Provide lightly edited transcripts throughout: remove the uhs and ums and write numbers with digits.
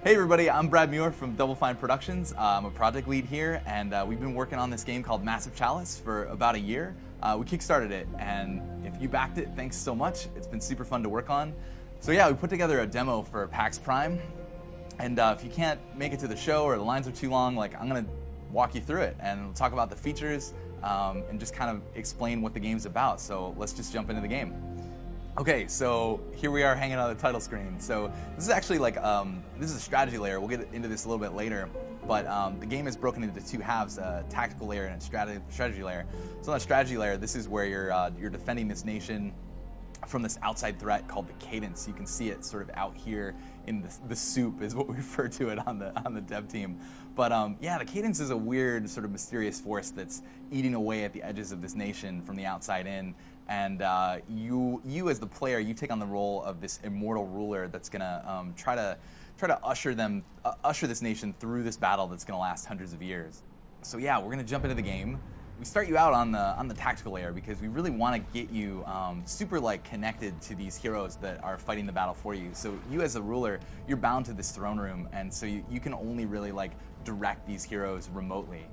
Hey everybody, I'm Brad Muir from Double Fine Productions. I'm a project lead here, and we've been working on this game called Massive Chalice for about a year. We kickstarted it, and if you backed it, thanks so much. It's been super fun to work on. So yeah, we put together a demo for PAX Prime, and if you can't make it to the show or the lines are too long, I'm gonna walk you through it and talk about the features and just kind of explain what the game's about. So let's just jump into the game. Okay, so here we are hanging on the title screen. So this is actually this is a strategy layer. We'll get into this a little bit later, but the game is broken into two halves, a tactical layer and a strategy layer. So on the strategy layer, this is where you're defending this nation from this outside threat called the Cadence. You can see it sort of out here in the soup is what we refer to it on the dev team. But yeah, the Cadence is a weird sort of mysterious force that's eating away at the edges of this nation from the outside in. And you as the player, you take on the role of this immortal ruler that's gonna try to usher this nation through this battle that's gonna last hundreds of years. So yeah, we're gonna jump into the game. We start you out on the tactical layer because we really want to get you super connected to these heroes that are fighting the battle for you. So you as a ruler, you're bound to this throne room, and so you can only really direct these heroes remotely.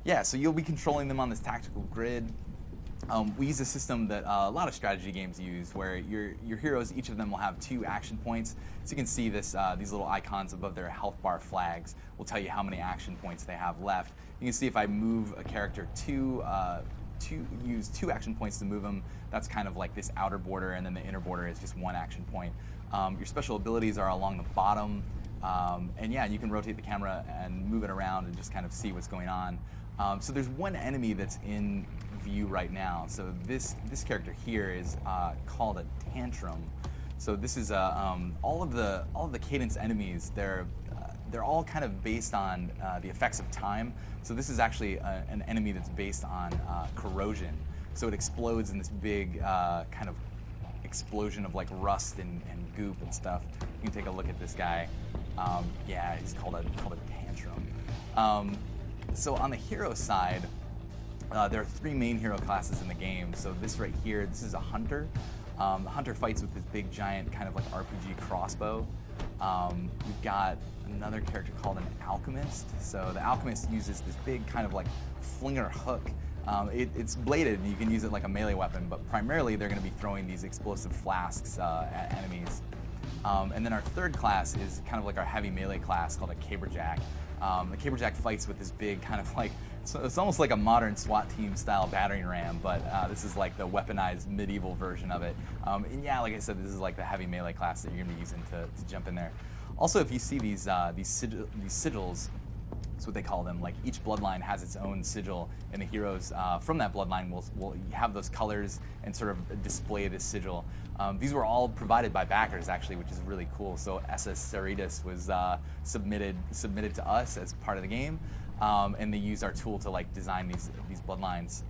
Yeah, so you'll be controlling them on this tactical grid. We use a system that a lot of strategy games use, where your heroes, each of them will have 2 action points. So you can see these little icons above their health bar flags will tell you how many action points they have left. You can see if I move a character use 2 action points to move them, that's kind of like this outer border, and then the inner border is just 1 action point. Your special abilities are along the bottom, and yeah, you can rotate the camera and move it around and just kind of see what's going on. So there's one enemy that's in view right now. So this character here is called a Tantrum. So this is all of the Cadence enemies. They're all kind of based on the effects of time. So this is actually an enemy that's based on corrosion. So it explodes in this big kind of explosion of rust and goop and stuff. You can take a look at this guy. Yeah, he's called a Tantrum. So on the hero side, there are 3 main hero classes in the game. So this right here, this is a hunter. The hunter fights with this big giant kind of RPG crossbow. We've got another character called an alchemist. So the alchemist uses this big kind of flinger hook. It's bladed, and you can use it like a melee weapon, but primarily they're going to be throwing these explosive flasks at enemies. And then our third class is kind of like our heavy melee class called a caberjack. The caberjack fights with this big kind of it's almost like a modern SWAT team style battering ram, but this is like the weaponized medieval version of it. And yeah, like I said, this is like the heavy melee class that you're gonna be using to jump in there. Also, if you see these sigils, that's what they call them. Each bloodline has its own sigil, and the heroes from that bloodline will have those colors and sort of display this sigil. These were all provided by backers, actually, which is really cool. So SS Seritas was submitted to us as part of the game, and they used our tool to design these bloodlines,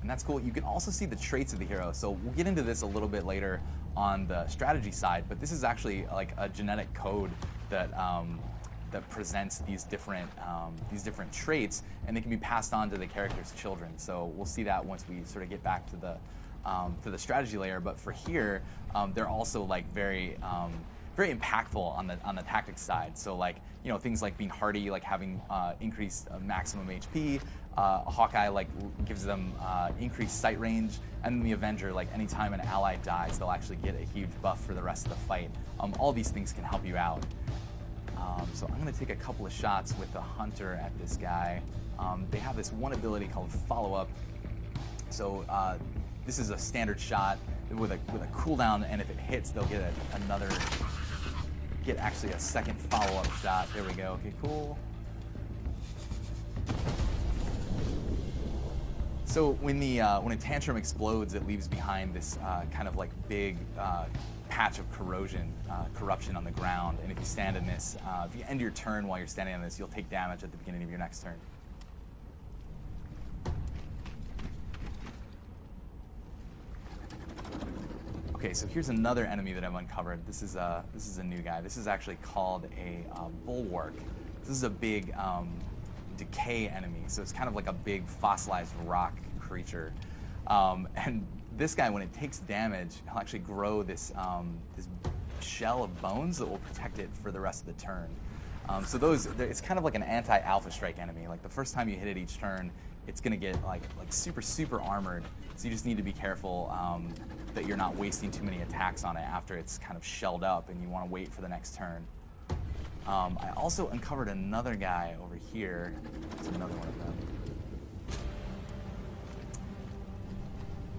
and that's cool. You can also see the traits of the hero. So we'll get into this a little bit later on the strategy side, but this is actually a genetic code that presents these different traits, and they can be passed on to the character's children. So we'll see that once we sort of get back to the strategy layer. But for here, they're also very impactful on the tactics side. So things like being hardy, having increased maximum HP. Hawkeye gives them increased sight range, and then the Avenger, anytime an ally dies, they'll actually get a huge buff for the rest of the fight. All these things can help you out. So I'm going to take a couple of shots with the hunter at this guy. They have this one ability called follow up. So this is a standard shot with a cooldown, and if it hits, they'll get actually a second follow up shot. There we go. Okay, cool. So when a Tantrum explodes, it leaves behind this kind of big patch of corruption on the ground. And if you stand in this, if you end your turn while you're standing on this, you'll take damage at the beginning of your next turn. Okay, so here's another enemy that I've uncovered. This is a new guy. This is actually called a bulwark. This is a big decay enemy. So it's kind of like a big fossilized rock creature. And this guy, when it takes damage, he'll actually grow this this shell of bones that will protect it for the rest of the turn. So it's kind of like an anti-alpha strike enemy. Like the first time you hit it each turn, it's gonna get like super armored. So you just need to be careful that you're not wasting too many attacks on it after it's kind of shelled up, and you want to wait for the next turn. I also uncovered another guy over here. There's another one of them.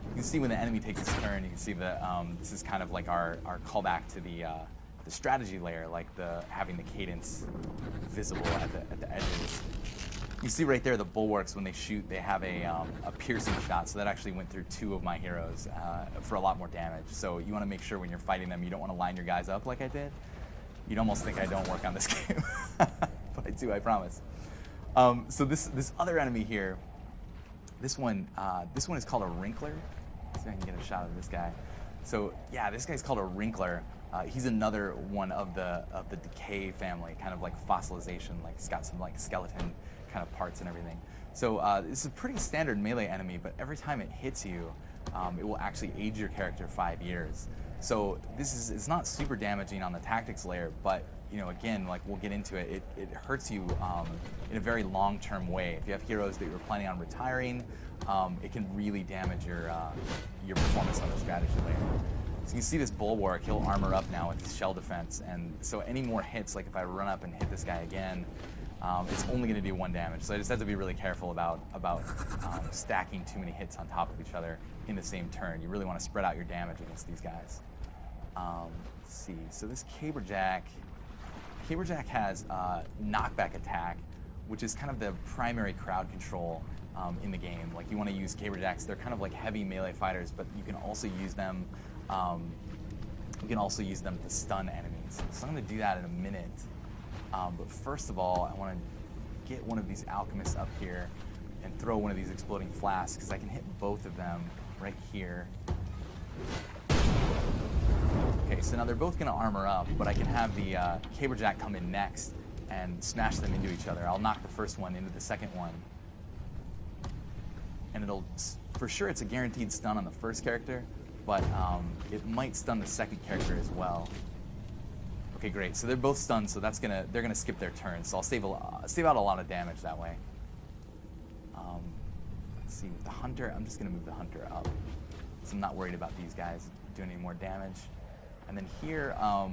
You can see when the enemy takes its turn, you can see that this is kind of like our callback to the strategy layer, like having the cadence visible at the edges. You see right there the bulwarks, when they shoot, they have a piercing shot, so that actually went through 2 of my heroes for a lot more damage. So you want to make sure when you're fighting them, you don't want to line your guys up like I did. You'd almost think I don't work on this game, but I do, I promise. So this other enemy here, this one is called a Wrinkler. See if I can get a shot of this guy. So yeah, this guy's called a Wrinkler. He's another one of the decay family, kind of like fossilization. Like, it's got some like skeleton kind of parts and everything. So this is a pretty standard melee enemy, but every time it hits you, it will actually age your character 5 years. So it's not super damaging on the tactics layer, but you know, again, like we'll get into it, it hurts you in a very long-term way. If you have heroes that you're planning on retiring, it can really damage your performance on the strategy layer. So you can see this bulwark, he'll armor up now with his shell defense, and so any more hits, like if I run up and hit this guy again, it's only going to do 1 damage. So I just have to be really careful about stacking too many hits on top of each other in the same turn. You really want to spread out your damage against these guys. Let's see, so this Caberjack has knockback attack, which is kind of the primary crowd control in the game. Like, you want to use Caberjacks. They're kind of like heavy melee fighters, but you can also use them. To stun enemies. So I'm going to do that in a minute. But first of all, I want to get one of these alchemists up here and throw one of these exploding flasks, because I can hit both of them right here. Okay, so now they're both going to armor up, but I can have the Caberjack come in next and smash them into each other. I'll knock the first one into the second one. And for sure it's a guaranteed stun on the first character, but it might stun the second character as well. Okay, great. So they're both stunned, so they're gonna skip their turn. So I'll save out a lot of damage that way. Let's see, with the hunter, I'm just gonna move the hunter up, so I'm not worried about these guys doing any more damage. And then here, I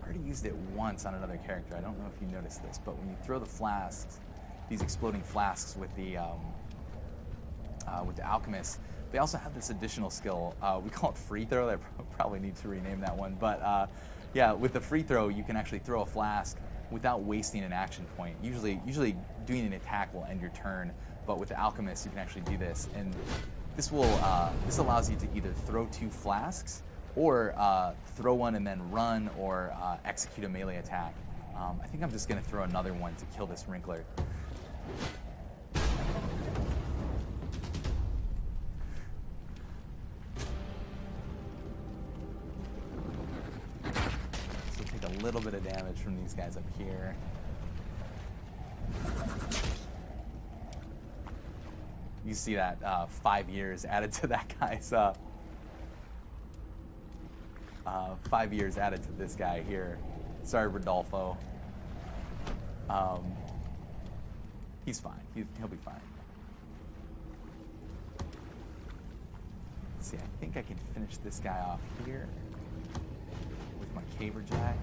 already used it once on another character. I don't know if you noticed this, but when you throw the flasks, these exploding flasks with the alchemist, they also have this additional skill. We call it free throw. I probably need to rename that one. But yeah, with the free throw, you can actually throw a flask without wasting an action point. Usually doing an attack will end your turn, but with the alchemist, you can actually do this. And this allows you to either throw 2 flasks, or throw one and then run, or execute a melee attack. I think I'm just going to throw another one to kill this Wrinkler. So take a little bit of damage from these guys up here. You see that 5 years added to that guy's 5 years added to this guy here. Sorry, Rodolfo. He's fine. He'll be fine. Let's see, I think I can finish this guy off here with my Caberjack.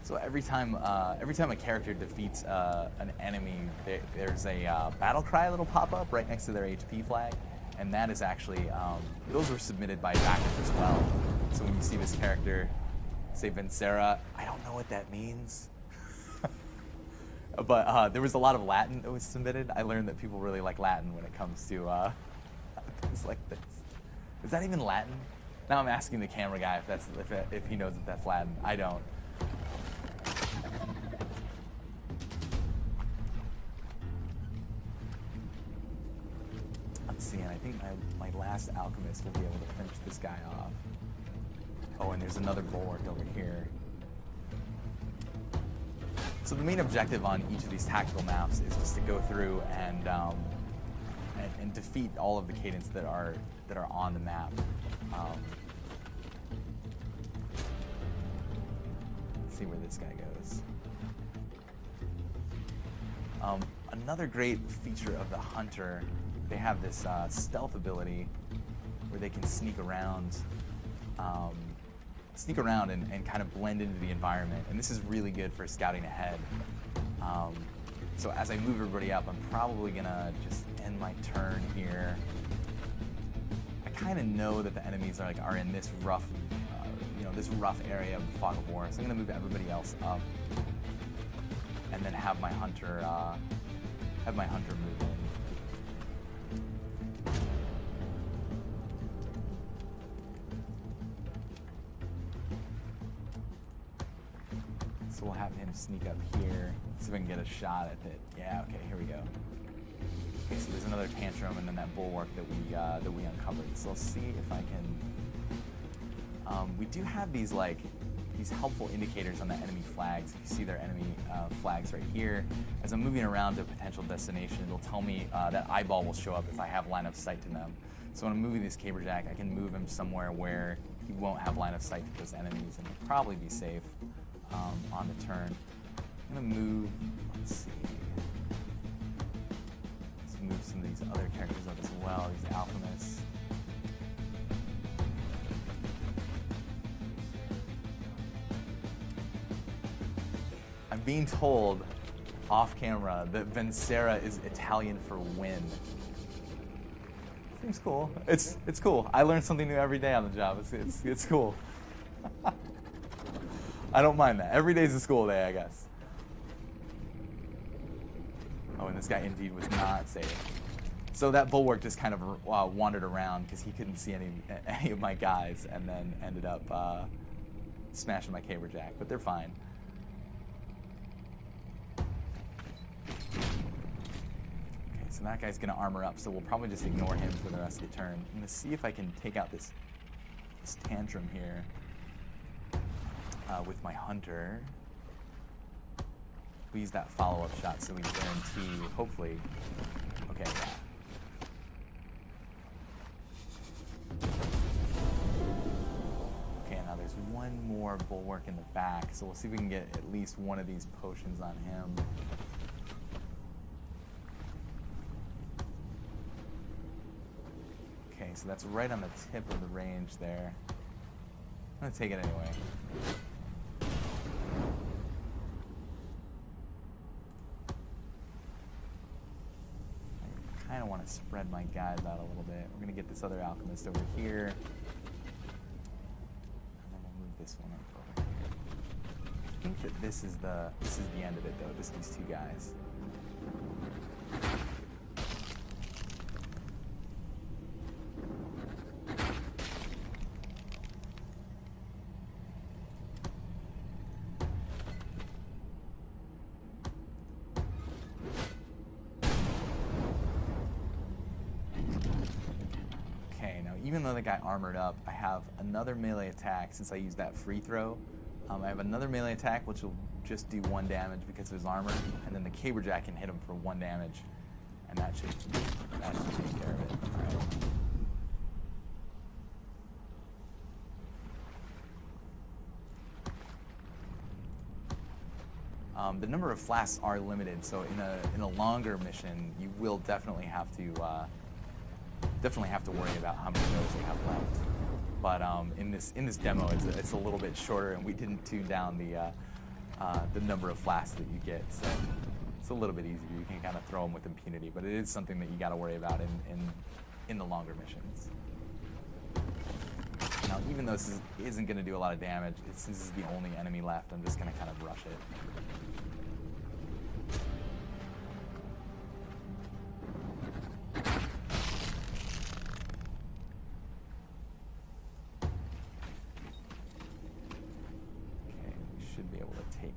So every time a character defeats an enemy, there's a battle cry that'll pop up right next to their HP flag, and that is actually those were submitted by backers as well. So when you see this character say Vincera, I don't know what that means, but there was a lot of Latin that was submitted. I learned that people really like Latin when it comes to things like this. Is that even Latin? Now I'm asking the camera guy if he knows if that's Latin. I don't. Let's see, and I think my last alchemist will be able to finish this guy off. Oh, and there's another bulwark over here. So the main objective on each of these tactical maps is just to go through and defeat all of the cadence that are on the map. Let's see where this guy goes. Another great feature of the Hunter, they have this stealth ability where they can sneak around and kind of blend into the environment. And this is really good for scouting ahead. So as I move everybody up, I'm probably gonna just end my turn here. I kind of know that the enemies are in this rough, this rough area of the Fog of War. So I'm gonna move everybody else up, and then have my hunter move in. So we'll have him sneak up here, see if I can get a shot at it. Yeah, okay, here we go. Okay, so there's another tantrum, and then that bulwark that we uncovered. So let's see if I can. We do have these helpful indicators on the enemy flags. If you see their enemy flags right here, as I'm moving around to a potential destination, it'll tell me that eyeball will show up if I have line of sight to them. So when I'm moving this caberjack, I can move him somewhere where he won't have line of sight to those enemies, and he'll probably be safe on the turn. I'm gonna move. Let's see. Let's move some of these other characters up as well. These alchemists. I'm being told off camera that Vencera is Italian for win. Seems cool. It's cool. I learn something new every day on the job. It's cool. I don't mind that. Every day's a school day, I guess. Oh, and this guy indeed was not safe. So that bulwark just kind of wandered around because he couldn't see any of my guys, and then ended up smashing my caberjack. But they're fine. So that guy's gonna armor up, so we'll probably just ignore him for the rest of the turn. I'm gonna see if I can take out this tantrum here with my hunter. We use that follow-up shot so we guarantee, hopefully, okay, yeah. Okay, now there's one more bulwark in the back, so we'll see if we can get at least one of these potions on him. Okay, so that's right on the tip of the range there. I'm gonna take it anyway. I kind of want to spread my guys out a little bit. We're gonna get this other alchemist over here, and then we'll move this one up over here. I think that this is the end of it, though. Just these two guys. Even though the guy armored up, I have another melee attack since I used that free throw. I have another melee attack which will just do 1 damage because of his armor, and then the caberjack can hit him for 1 damage, and that should take care of it. All right. The number of flasks are limited, so in a longer mission, you will definitely have to worry about how many nodes you have left. But in this demo, it's a little bit shorter, and we didn't tune down the number of flasks that you get, so it's a little bit easier. You can kind of throw them with impunity, but it is something that you got to worry about in the longer missions. Now, even though this isn't going to do a lot of damage, since this is the only enemy left, I'm just going to kind of rush it.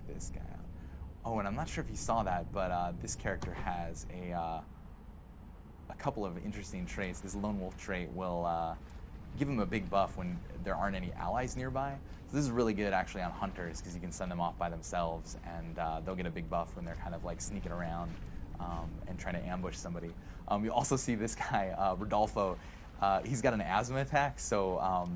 This guy out. Oh, and I'm not sure if you saw that, but this character has a couple of interesting traits. This lone wolf trait will give him a big buff when there aren't any allies nearby. So this is really good actually on hunters because you can send them off by themselves and they'll get a big buff when they're kind of like sneaking around and trying to ambush somebody. You also see this guy, Rodolfo. He's got an asthma attack, so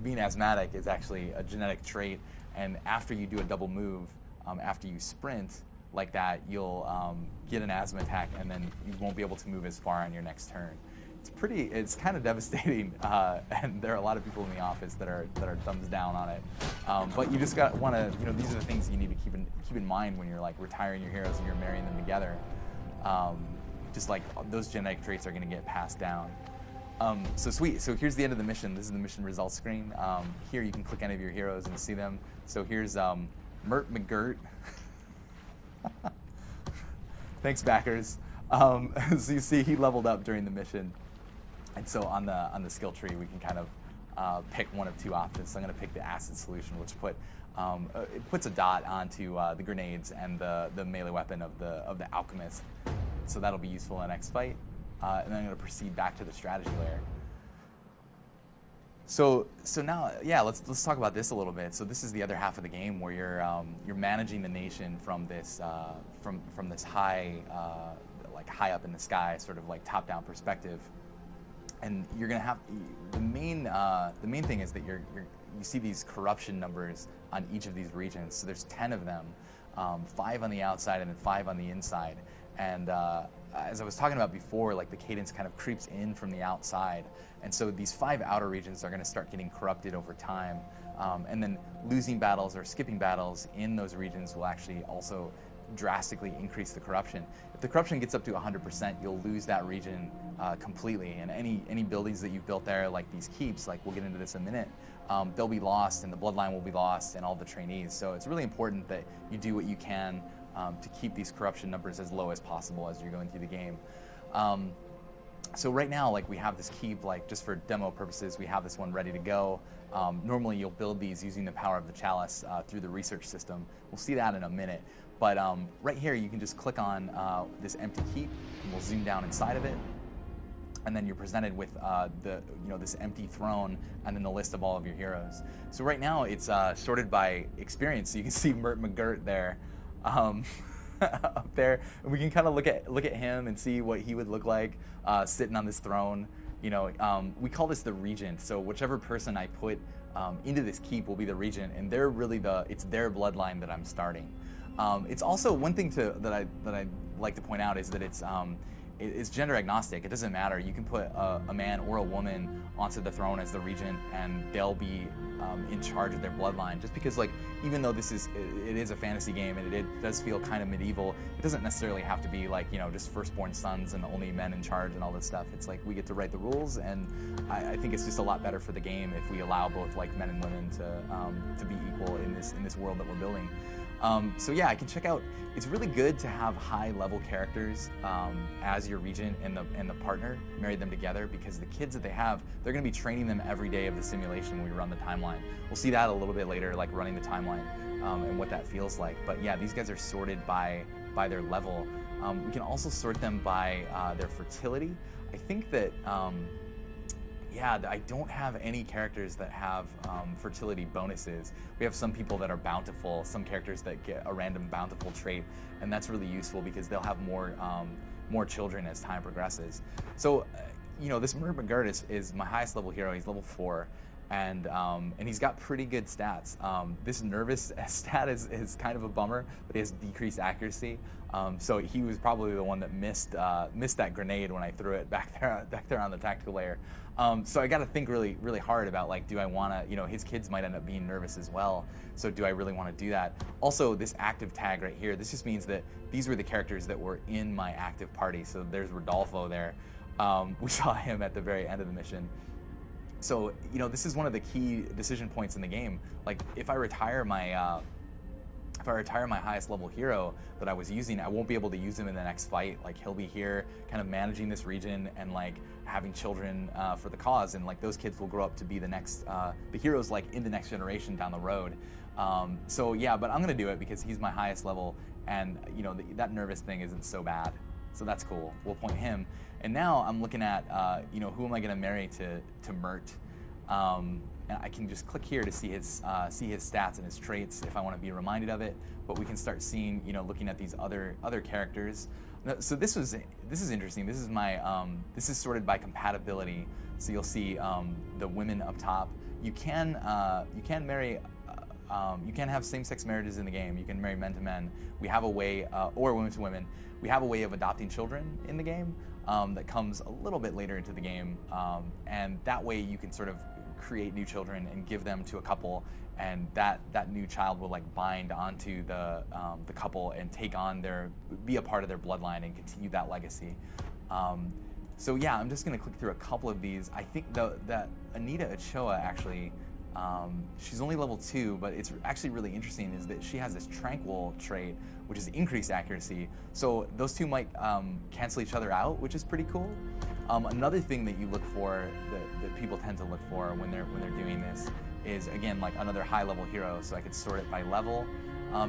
being asthmatic is actually a genetic trait, and after you do a double move, after you sprint like that, you'll get an asthma attack, and then you won't be able to move as far on your next turn. It's kind of devastating, and there are a lot of people in the office that are thumbs down on it. But you just want to, these are the things you need to keep in mind when you're like retiring your heroes and you're marrying them together. Just like those genetic traits are going to get passed down. So sweet. So here's the end of the mission. This is the mission results screen. Here you can click any of your heroes and see them. So here's Mert McGirt. Thanks, backers. So you see he leveled up during the mission. And so on the skill tree, we can kind of pick one of two options. So I'm going to pick the acid solution, which it puts a dot onto the grenades and the melee weapon of the alchemist. So that'll be useful in the next fight. And then I'm going to proceed back to the strategy layer. So now, yeah, let's talk about this a little bit. So this is the other half of the game where you're managing the nation from this from this high like high up in the sky, sort of like top-down perspective. And you're going to have the main thing is that you see these corruption numbers on each of these regions. So there's 10 of them, 5 on the outside and then 5 on the inside. And as I was talking about before, like the cadence kind of creeps in from the outside. And so these 5 outer regions are going to start getting corrupted over time. And then losing battles or skipping battles in those regions will actually also drastically increase the corruption. If the corruption gets up to 100%, you'll lose that region completely. And any buildings that you've built there, like these keeps, like we'll get into this in a minute, they'll be lost and the bloodline will be lost and all the trainees. So it's really important that you do what you can to keep these corruption numbers as low as possible as you're going through the game. So right now, like we have this keep, like just for demo purposes, we have this one ready to go. Normally you'll build these using the power of the Chalice through the research system. We'll see that in a minute. But right here, you can just click on this empty keep, and we'll zoom down inside of it. And then you're presented with this empty throne, and then the list of all of your heroes. So right now, it's sorted by experience. So you can see Mert McGirt there, up there, and we can kind of look at him and see what he would look like sitting on this throne. We call this the regent. So whichever person I put into this keep will be the regent, and they're really it's their bloodline that I'm starting. It's also one thing that I like to point out is that it's gender agnostic. It doesn't matter. You can put a man or a woman onto the throne as the regent, and they'll be in charge of their bloodline. Just because, like, even though it is a fantasy game and it does feel kind of medieval, it doesn't necessarily have to be like just firstborn sons and only men in charge and all this stuff. It's like we get to write the rules, and I think it's just a lot better for the game if we allow both like men and women to be equal in this world that we're building. So yeah, I can check out. It's really good to have high-level characters as your regent and the partner, marry them together, because the kids that they have, they're going to be training them every day of the simulation when we run the timeline. We'll see that a little bit later, like running the timeline and what that feels like. But yeah, these guys are sorted by their level. We can also sort them by their fertility. I think that. Yeah, I don't have any characters that have fertility bonuses. We have some people that are bountiful, some characters that get a random bountiful trait, and that's really useful because they'll have more children as time progresses. So, this Muir McGirt is my highest level hero. He's level 4, and he's got pretty good stats. This nervous stat is kind of a bummer, but he has decreased accuracy. So he was probably the one that missed that grenade when I threw it back there on the tactical layer. So I got to think really, really hard about, like, do I want to, his kids might end up being nervous as well. So do I really want to do that? Also, this active tag right here, this just means that these were the characters that were in my active party. So there's Rodolfo there. We saw him at the very end of the mission. So, this is one of the key decision points in the game. Like, if I retire my highest level hero that I was using, I won't be able to use him in the next fight. Like, he'll be here kind of managing this region and like having children for the cause, and like those kids will grow up to be the heroes like in the next generation down the road. So yeah, but I'm gonna do it because he's my highest level, and that nervous thing isn't so bad. So that's cool. We'll point him. And now I'm looking at, who am I going to marry to Mert? And I can just click here to see his stats and his traits if I want to be reminded of it. But we can start seeing, looking at these other characters. So this is interesting. This is this is sorted by compatibility. So you'll see the women up top. You can marry. You can have same-sex marriages in the game. You can marry men to men. We have a way, or women to women. We have a way of adopting children in the game that comes a little bit later into the game, and that way you can sort of create new children and give them to a couple, and that new child will like bind onto the couple and take on be a part of their bloodline and continue that legacy. So yeah, I'm just going to click through a couple of these. I think that Anita Ochoa actually. She's only level 2, but it's actually really interesting is that she has this tranquil trait, which is increased accuracy. So those two might cancel each other out, which is pretty cool. Another thing that you look for, that people tend to look for when they're doing this, is again like another high-level hero. So I could sort it by level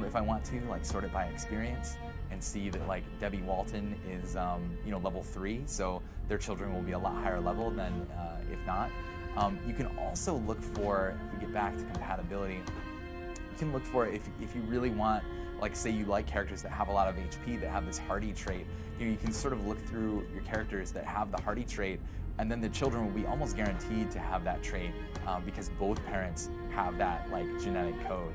if I want to, like sort it by experience, and see that like Debbie Walton is level 3, so their children will be a lot higher level than if not. You can also look for, if we get back to compatibility, you can look for if you really want, like say you like characters that have a lot of HP, that have this hardy trait, you can sort of look through your characters that have the hardy trait, and then the children will be almost guaranteed to have that trait because both parents have that like genetic code.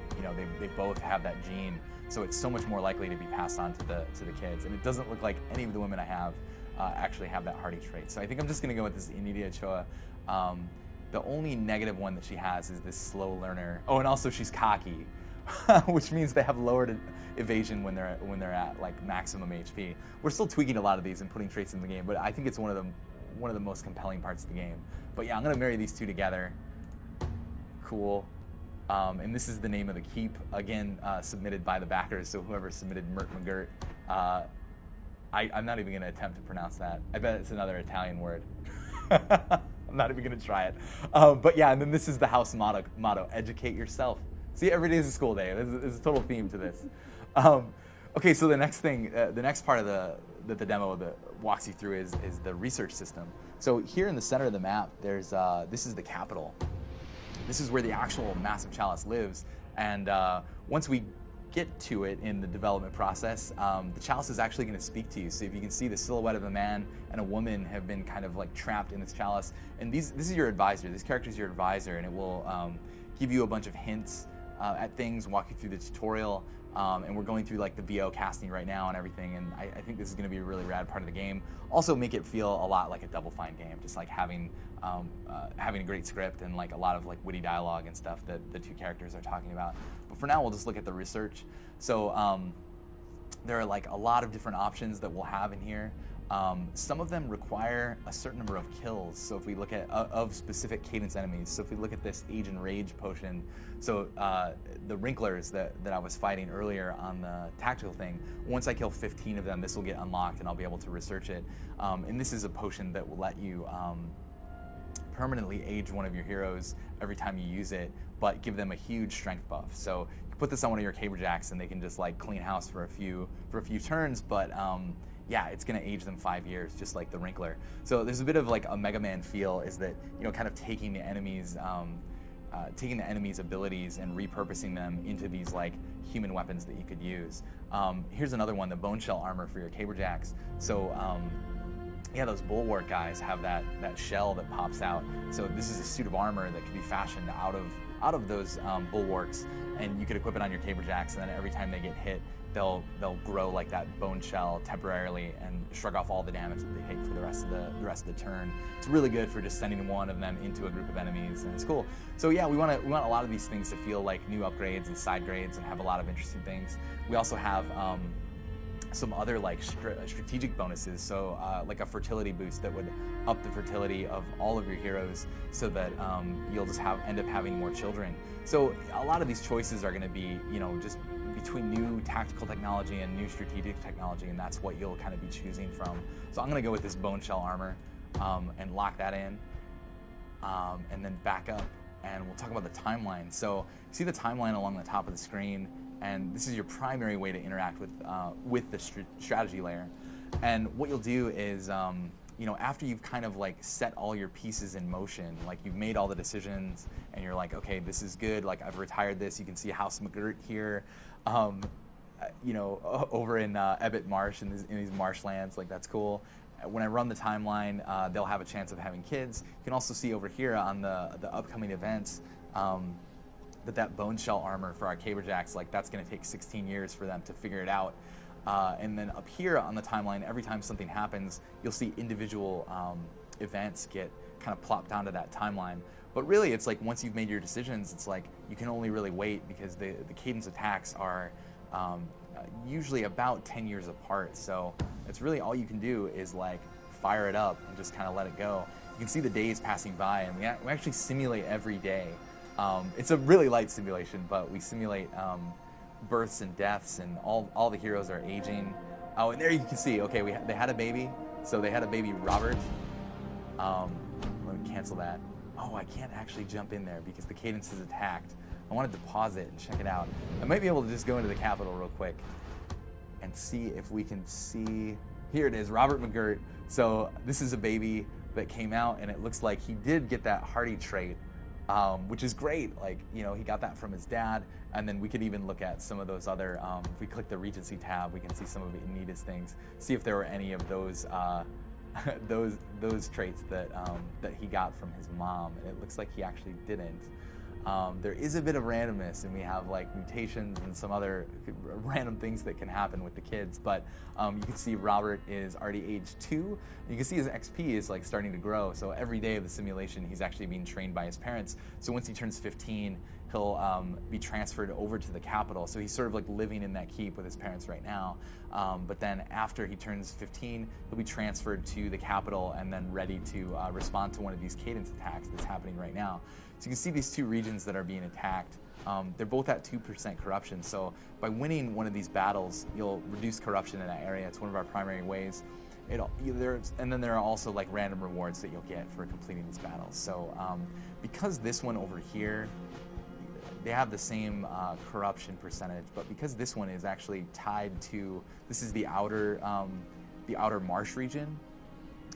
They both have that gene, so it's so much more likely to be passed on to the kids. And it doesn't look like any of the women I have actually have that hardy trait. So I think I'm just going to go with this Anita Ochoa. The only negative one that she has is this slow learner. Oh, and also she's cocky, which means they have lowered evasion when they're at like maximum HP. We're still tweaking a lot of these and putting traits in the game, but I think it's one of the most compelling parts of the game. But yeah, I'm gonna marry these two together. Cool. And this is the name of the keep, again submitted by the backers. So whoever submitted Mert McGirt, I'm not even gonna attempt to pronounce that. I bet it's another Italian word. I'm not even going to try it. But yeah, and then this is the house motto, educate yourself. See, every day is a school day. There's a total theme to this. Okay, so the next thing, the next part of the demo that walks you through is the research system. So here in the center of the map, there's this is the capital. This is where the actual massive chalice lives. And once we get to it in the development process, the chalice is actually going to speak to you. So if you can see, the silhouette of a man and a woman have been kind of like trapped in this chalice. And this is your advisor. This character is your advisor, and it will give you a bunch of hints at things, walk you through the tutorial. And we're going through like the VO casting right now and everything. And I think this is going to be a really rad part of the game. Also make it feel a lot like a Double Fine game, just like having a great script and like a lot of like witty dialogue and stuff that the two characters are talking about. But for now, we'll just look at the research. So there are like a lot of different options that we'll have in here. Some of them require a certain number of kills. So if we look at of specific cadence enemies, so if we look at this Age and Rage potion, so the Wrinklers that I was fighting earlier on the tactical thing, once I kill 15 of them, this will get unlocked and I'll be able to research it. And this is a potion that will let you permanently age one of your heroes every time you use it, but give them a huge strength buff. So you put this on one of your Caberjacks and they can just like clean house for a few turns, but yeah, it's going to age them 5 years, just like the Wrinkler. So there's a bit of like a Mega Man feel, is that, kind of taking the enemies' abilities and repurposing them into these like human weapons that you could use. Here's another one, the Bone Shell armor for your Caberjacks. So yeah, those Bulwark guys have that shell that pops out. So this is a suit of armor that can be fashioned out of those Bulwarks, and you could equip it on your Caberjacks, and then every time they get hit, they'll grow like that bone shell temporarily and shrug off all the damage that they take for the rest of the turn. It's really good for just sending one of them into a group of enemies, and it's cool. So yeah, we want a lot of these things to feel like new upgrades and side grades and have a lot of interesting things. We also have some other like strategic bonuses, so like a fertility boost that would up the fertility of all of your heroes, so that you'll just end up having more children. So a lot of these choices are going to be, just between new tactical technology and new strategic technology, and that's what you'll kind of be choosing from. So I'm going to go with this Bone Shell armor and lock that in, and then back up, and we'll talk about the timeline. So you see the timeline along the top of the screen, and this is your primary way to interact with the strategy layer. And what you'll do is, after you've kind of like set all your pieces in motion, like you've made all the decisions and you're like, okay, this is good, like I've retired this. You can see House McGirt here, over in Ebbet Marsh in these marshlands, like that's cool. When I run the timeline, they'll have a chance of having kids. You can also see over here on the upcoming events that bone shell armor for our caberjacks, like that's going to take 16 years for them to figure it out. And then up here on the timeline, every time something happens, you'll see individual events get kind of plopped onto that timeline. But really, it's like once you've made your decisions, it's like you can only really wait because the cadence attacks are usually about 10 years apart. So it's really all you can do is like fire it up and just kind of let it go. You can see the days passing by, and we actually simulate every day. It's a really light simulation, but we simulate births and deaths, and all the heroes are aging. Oh, and there you can see, okay, they had a baby. So they had a baby, Robert. Let me cancel that. Oh, I can't actually jump in there because the cadence is attacked. I wanted to pause it and check it out. I might be able to just go into the Capitol real quick and see if we can see. Here it is, Robert McGirt. So this is a baby that came out, and it looks like he did get that hardy trait, which is great. Like, he got that from his dad. And then we could even look at some of those other, if we click the Regency tab, we can see some of Anita's things, see if there were any of those those traits that he got from his mom. And it looks like he actually didn't. There is a bit of randomness, and we have like mutations and some other random things that can happen with the kids. But you can see Robert is already age 2. You can see his XP is like starting to grow. So every day of the simulation, he's actually being trained by his parents. So once he turns 15, he'll be transferred over to the Capitol. So he's sort of like living in that keep with his parents right now. But then after he turns 15, he'll be transferred to the Capitol and then ready to respond to one of these cadence attacks that's happening right now. So you can see these two regions that are being attacked. They're both at 2% corruption. So by winning one of these battles, you'll reduce corruption in that area. It's one of our primary ways. And then there are also like random rewards that you'll get for completing these battles. So because this one over here, they have the same corruption percentage, but because this one is actually tied to, this is the outer marsh region.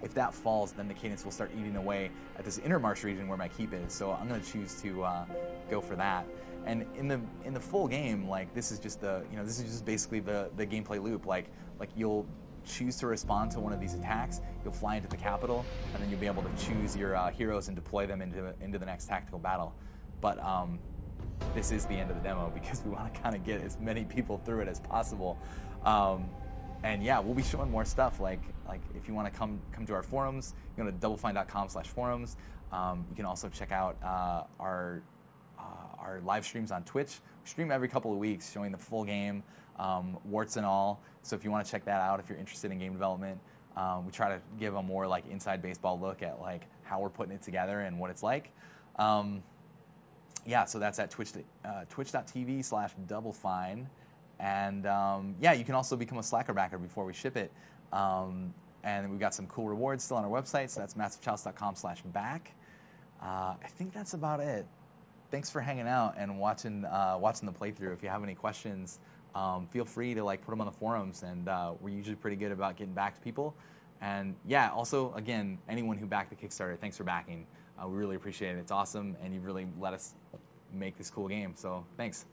If that falls, then the cadence will start eating away at this inner marsh region where my keep is. So I'm going to choose to go for that. And in the full game, like this is just this is just basically the gameplay loop. Like you'll choose to respond to one of these attacks, you'll fly into the Capitol, and then you'll be able to choose your heroes and deploy them into the next tactical battle. But this is the end of the demo because we want to kind of get as many people through it as possible. And yeah, we'll be showing more stuff. Like if you want to come to our forums, you go to doublefine.com/forums. You can also check out our live streams on Twitch. We stream every couple of weeks, showing the full game, warts and all. So if you want to check that out, if you're interested in game development, we try to give a more like inside baseball look at like how we're putting it together and what it's like. Yeah, so that's at twitch.tv/doublefine. And yeah, you can also become a Slacker backer before we ship it. And we've got some cool rewards still on our website, so that's masterchalice.com/back. I think that's about it. Thanks for hanging out and watching the playthrough. If you have any questions, feel free to like put them on the forums, and we're usually pretty good about getting back to people. And yeah, also, again, anyone who backed the Kickstarter, thanks for backing. We really appreciate it. It's awesome, and you've really let us make this cool game, so thanks.